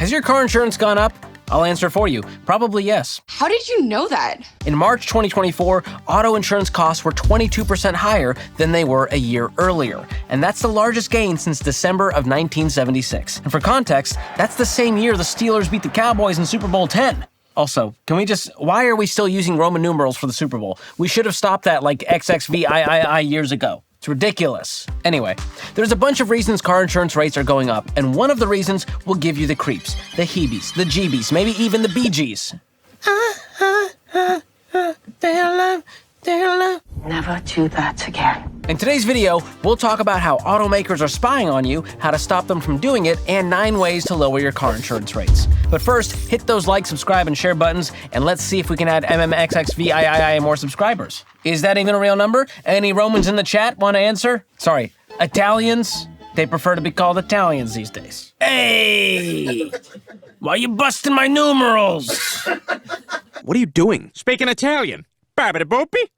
Has your car insurance gone up? I'll answer for you. Probably yes. How did you know that? In March 2024, auto insurance costs were 22% higher than they were a year earlier. And that's the largest gain since December of 1976. And for context, that's the same year the Steelers beat the Cowboys in Super Bowl X. Also, why are we still using Roman numerals for the Super Bowl? We should have stopped that like XXVIII years ago. It's ridiculous. Anyway, there's a bunch of reasons car insurance rates are going up, and one of the reasons will give you the creeps, the heebies, the jeebies, maybe even the Bee Gees. Never do that again. In today's video, we'll talk about how automakers are spying on you, how to stop them from doing it, and 9 ways to lower your car insurance rates. But first, hit those like, subscribe, and share buttons, and let's see if we can add MMXXVIII more subscribers. Is that even a real number? Any Romans in the chat want to answer? Sorry, Italians? They prefer to be called Italians these days. Hey! Why you busting my numerals? What are you doing? Speaking Italian. Babidi-boopy.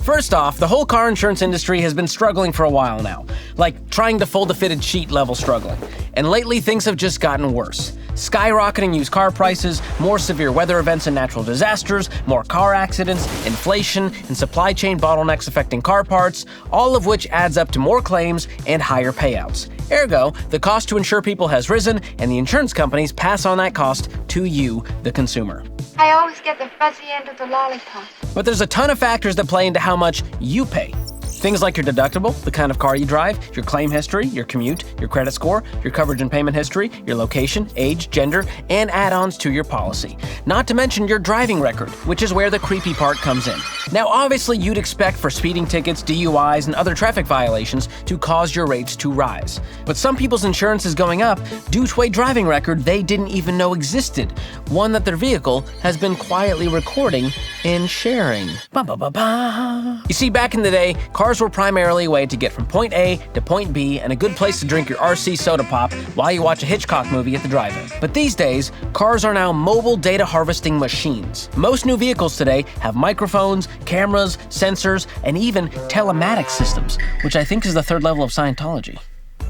First off, the whole car insurance industry has been struggling for a while now. Like trying to fold a fitted sheet level struggling. And lately things have just gotten worse. Skyrocketing used car prices, more severe weather events and natural disasters, more car accidents, inflation, and supply chain bottlenecks affecting car parts, all of which adds up to more claims and higher payouts. Ergo, the cost to insure people has risen, and the insurance companies pass on that cost to you, the consumer. I always get the fuzzy end of the lollipop. But there's a ton of factors that play into how much you pay. Things like your deductible, the kind of car you drive, your claim history, your commute, your credit score, your coverage and payment history, your location, age, gender, and add-ons to your policy. Not to mention your driving record, which is where the creepy part comes in. Now, obviously, you'd expect for speeding tickets, DUIs, and other traffic violations to cause your rates to rise. But some people's insurance is going up due to a driving record they didn't even know existed, one that their vehicle has been quietly recording and sharing. You see, back in the day, cars were primarily a way to get from point A to point B and a good place to drink your RC soda pop while you watch a Hitchcock movie at the drive-in. But these days, cars are now mobile data harvesting machines. Most new vehicles today have microphones, cameras, sensors, and even telematics systems, which I think is the third level of Scientology.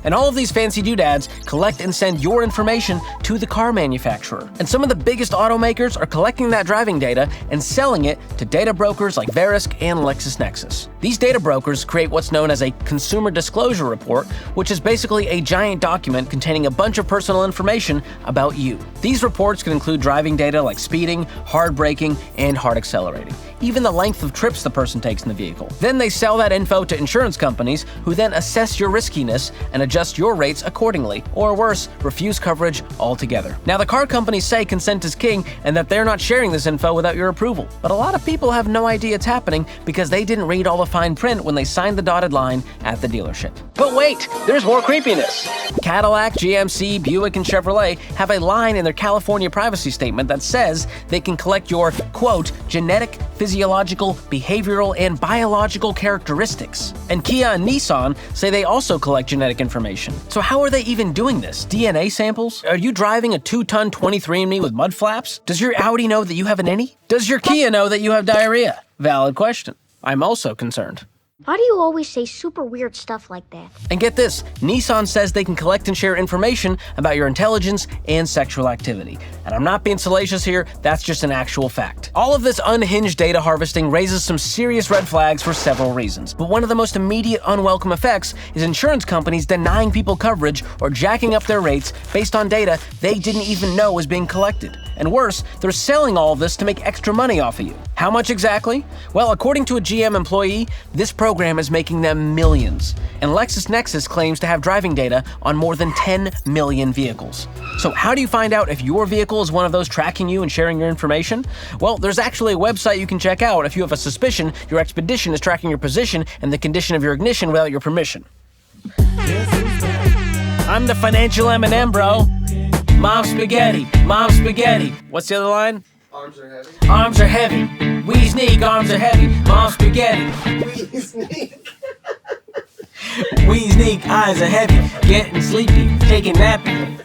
And all of these fancy doodads collect and send your information to the car manufacturer. And some of the biggest automakers are collecting that driving data and selling it to data brokers like Verisk and LexisNexis. These data brokers create what's known as a consumer disclosure report, which is basically a giant document containing a bunch of personal information about you. These reports can include driving data like speeding, hard braking, and hard accelerating, even the length of trips the person takes in the vehicle. Then they sell that info to insurance companies, who then assess your riskiness and adjust your rates accordingly, or worse, refuse coverage altogether. Now, the car companies say consent is king and that they're not sharing this info without your approval. But a lot of people have no idea it's happening because they didn't read all the fine print when they signed the dotted line at the dealership. But wait, there's more creepiness. Cadillac, GMC, Buick, and Chevrolet have a line in their California privacy statement that says they can collect your, quote, genetic, physiological, behavioral, and biological characteristics. And Kia and Nissan say they also collect genetic information. So how are they even doing this? DNA samples? Are you driving a 2-ton 23andMe with mud flaps? Does your Audi know that you have an innie? Does your Kia know that you have diarrhea? Valid question. I'm also concerned. Why do you always say super weird stuff like that? And get this, Nissan says they can collect and share information about your intelligence and sexual activity. And I'm not being salacious here, that's just an actual fact. All of this unhinged data harvesting raises some serious red flags for several reasons. But one of the most immediate unwelcome effects is insurance companies denying people coverage or jacking up their rates based on data they didn't even know was being collected. And worse, they're selling all of this to make extra money off of you. How much exactly? Well, according to a GM employee, this program is making them millions. And LexisNexis claims to have driving data on more than 10 million vehicles. So how do you find out if your vehicle is one of those tracking you and sharing your information? Well, there's actually a website you can check out if you have a suspicion your Expedition is tracking your position and the condition of your ignition without your permission. I'm the financial M&M, bro. Mom spaghetti, mom spaghetti. What's the other line? Arms are heavy. Arms are heavy. We sneak, arms are heavy. Mom spaghetti. We sneak. We sneak, eyes are heavy. Getting sleepy, taking nappy.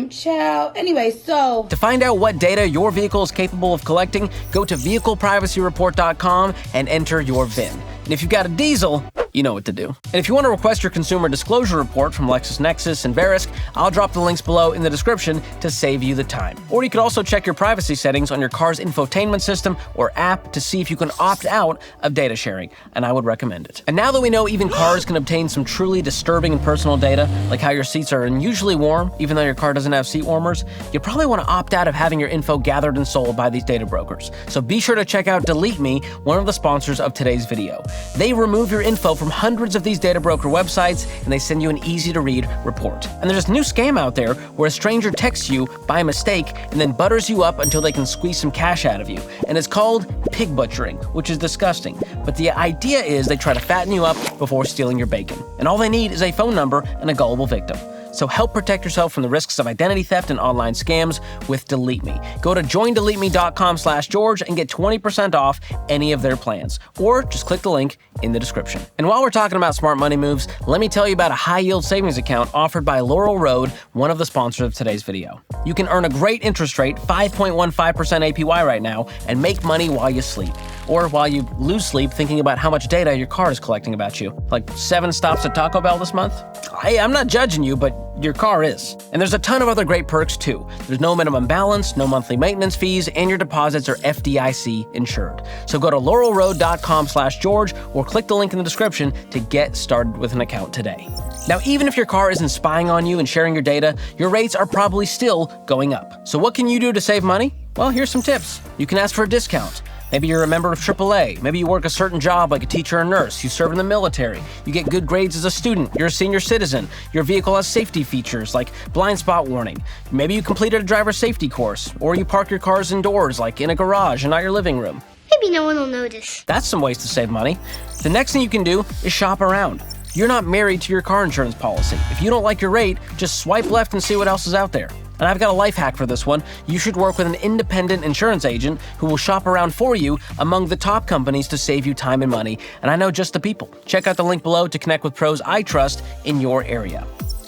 Child. Anyway, so to find out what data your vehicle is capable of collecting, go to vehicleprivacyreport.com and enter your VIN. And if you've got a diesel, you know what to do. And if you want to request your consumer disclosure report from LexisNexis and Verisk, I'll drop the links below in the description to save you the time. Or you could also check your privacy settings on your car's infotainment system or app to see if you can opt out of data sharing, and I would recommend it. And now that we know even cars can obtain some truly disturbing and personal data, like how your seats are unusually warm, even though your car doesn't have seat warmers, you probably want to opt out of having your info gathered and sold by these data brokers. So be sure to check out Delete Me, one of the sponsors of today's video. They remove your info from hundreds of these data broker websites, and they send you an easy-to-read report. And there's this new scam out there where a stranger texts you by mistake and then butters you up until they can squeeze some cash out of you. And it's called pig butchering, which is disgusting. But the idea is they try to fatten you up before stealing your bacon. And all they need is a phone number and a gullible victim. So help protect yourself from the risks of identity theft and online scams with Delete Me. Go to joindeleteme.com/George and get 20% off any of their plans. Or just click the link in the description. And while we're talking about smart money moves, let me tell you about a high-yield savings account offered by Laurel Road, one of the sponsors of today's video. You can earn a great interest rate, 5.15% APY right now, and make money while you sleep. Or while you lose sleep thinking about how much data your car is collecting about you. Like 7 stops at Taco Bell this month? Hey, I'm not judging you, but your car is. And there's a ton of other great perks too. There's no minimum balance, no monthly maintenance fees, and your deposits are FDIC insured. So go to laurelroad.com/George or click the link in the description to get started with an account today. Now, even if your car isn't spying on you and sharing your data, your rates are probably still going up. So what can you do to save money? Well, here's some tips. You can ask for a discount. Maybe you're a member of AAA. Maybe you work a certain job like a teacher or nurse. You serve in the military. You get good grades as a student. You're a senior citizen. Your vehicle has safety features like blind spot warning. Maybe you completed a driver safety course. Or you park your cars indoors like in a garage and not your living room. Maybe no one will notice. That's some ways to save money. The next thing you can do is shop around. You're not married to your car insurance policy. If you don't like your rate, just swipe left and see what else is out there. And I've got a life hack for this one. You should work with an independent insurance agent who will shop around for you among the top companies to save you time and money. And I know just the people. Check out the link below to connect with pros I trust in your area.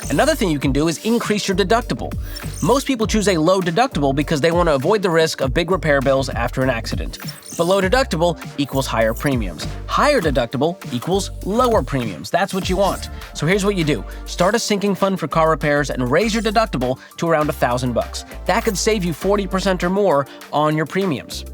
Another thing you can do is increase your deductible. Most people choose a low deductible because they want to avoid the risk of big repair bills after an accident. But low deductible equals higher premiums. Higher deductible equals lower premiums. That's what you want. So here's what you do. Start a sinking fund for car repairs and raise your deductible to around $1,000. That could save you 40% or more on your premiums.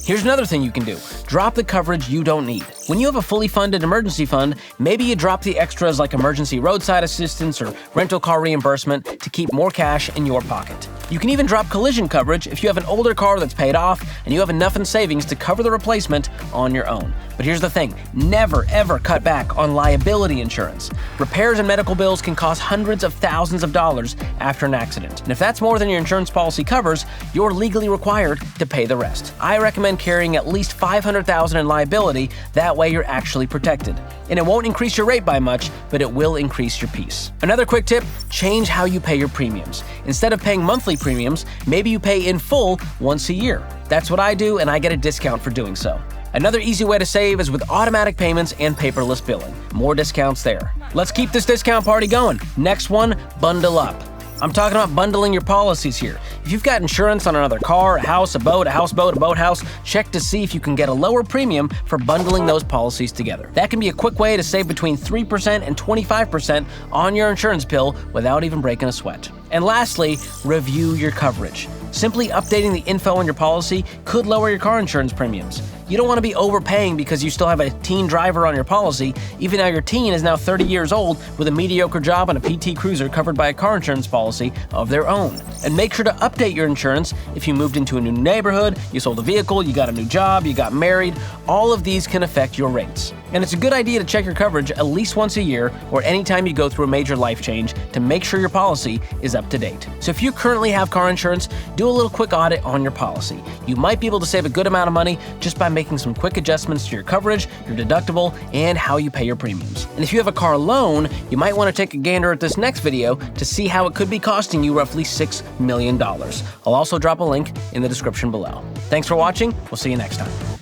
Here's another thing you can do. Drop the coverage you don't need. When you have a fully funded emergency fund, maybe you drop the extras like emergency roadside assistance or rental car reimbursement to keep more cash in your pocket. You can even drop collision coverage if you have an older car that's paid off and you have enough in savings to cover the replacement on your own. But here's the thing, never ever cut back on liability insurance. Repairs and medical bills can cost hundreds of thousands of dollars after an accident. And if that's more than your insurance policy covers, you're legally required to pay the rest. I recommend carrying at least $500,000 in liability, that way you're actually protected. And it won't increase your rate by much, but it will increase your peace. Another quick tip, change how you pay your premiums. Instead of paying monthly premiums, maybe you pay in full once a year. That's what I do, and I get a discount for doing so. Another easy way to save is with automatic payments and paperless billing. More discounts there. Let's keep this discount party going. Next one, bundle up. I'm talking about bundling your policies here. If you've got insurance on another car, a house, a boat, a houseboat, a boathouse, check to see if you can get a lower premium for bundling those policies together. That can be a quick way to save between 3% and 25% on your insurance bill without even breaking a sweat. And lastly, review your coverage. Simply updating the info on your policy could lower your car insurance premiums. You don't want to be overpaying because you still have a teen driver on your policy, even though your teen is now 30 years old with a mediocre job and a PT Cruiser covered by a car insurance policy of their own. And make sure to update your insurance if you moved into a new neighborhood, you sold a vehicle, you got a new job, you got married. All of these can affect your rates. And it's a good idea to check your coverage at least once a year or anytime you go through a major life change to make sure your policy is up to date. So if you currently have car insurance, do a little quick audit on your policy. You might be able to save a good amount of money just by making some quick adjustments to your coverage, your deductible, and how you pay your premiums. And if you have a car loan, you might want to take a gander at this next video to see how it could be costing you roughly $6 million. I'll also drop a link in the description below. Thanks for watching. We'll see you next time.